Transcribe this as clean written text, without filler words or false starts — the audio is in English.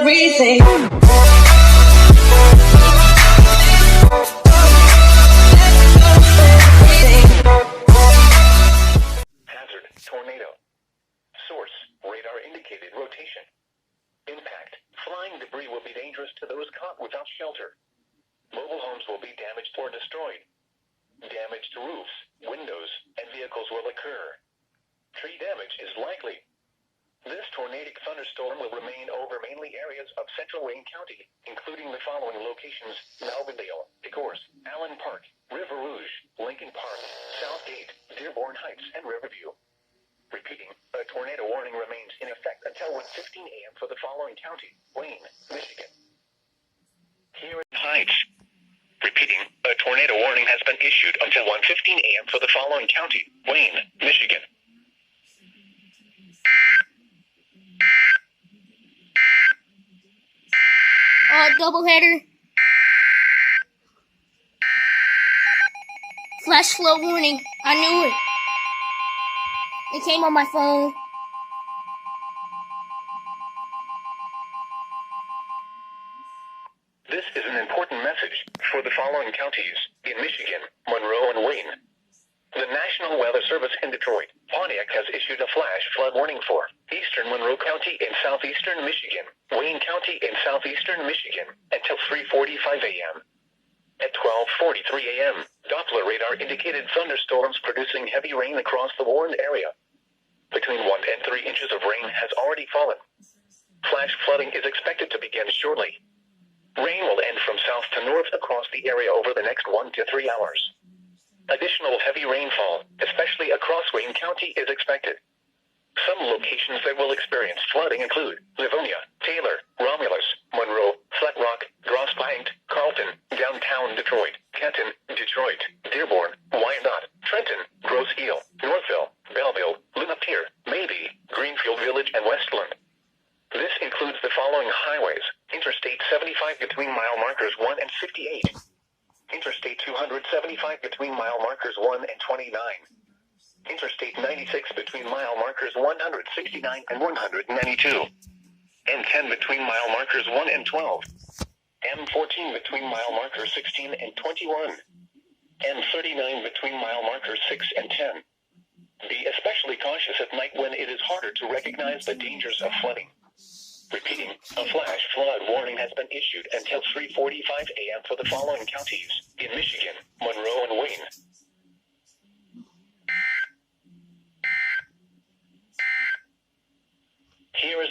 everything. Hazard, tornado. Source, radar indicated rotation. Impact, flying debris will be dangerous to those caught without shelter. Mobile homes will be damaged or destroyed. Damage to roofs, windows, and vehicles will occur. Tree damage is likely. This tornadic thunderstorm will remain over mainly areas of central Wayne County, including the following locations: Melvindale, Ecorse, Allen Park, River Rouge, Lincoln Park, Southgate, Dearborn Heights, and Riverview. Repeating, a tornado warning remains in effect until 1:15 a.m. for the following county: Wayne, Michigan. Here in Heights. Repeating, a tornado warning has been issued until 1:15 a.m. for the following county: Wayne, Michigan. Doubleheader. Flash flood warning. I knew it. It came on my phone. This is an important message for the following counties in Michigan, Monroe, and Wayne. The National Weather Service in Detroit, Pontiac has issued a flash flood warning for eastern Monroe County in southeastern Michigan, Wayne County in southeastern Michigan, until 3:45 a.m. At 12:43 a.m., Doppler radar indicated thunderstorms producing heavy rain across the warned area. Between 1 and 3 inches of rain has already fallen. Flash flooding is expected to begin shortly. Rain will end from south to north across the area over the next 1 to 3 hours. Additional heavy rainfall, especially across Wayne County, is expected. Some locations that will experience flooding include Livonia, Taylor, Romulus, Monroe, Flat Rock, Grosse Pointe, Carlton, downtown Detroit, Kenton, Detroit, Dearborn, Wyandotte, Trenton, Grosse Ile, Northville, Belleville, Lapeer, Maybe, Greenfield Village, and Westland. This includes the following highways: Interstate 75 between mile markers 1 and 58. Interstate 275 between mile markers 1 and 29. Interstate 96 between mile markers 169 and 192. M10 between mile markers 1 and 12. M14 between mile markers 16 and 21. M39 between mile markers 6 and 10. Be especially cautious at night when it is harder to recognize the dangers of flooding. Repeating, a flash flood warning has been issued until 3:45 a.m. for the following counties in Michigan, Monroe, and Wayne. Here is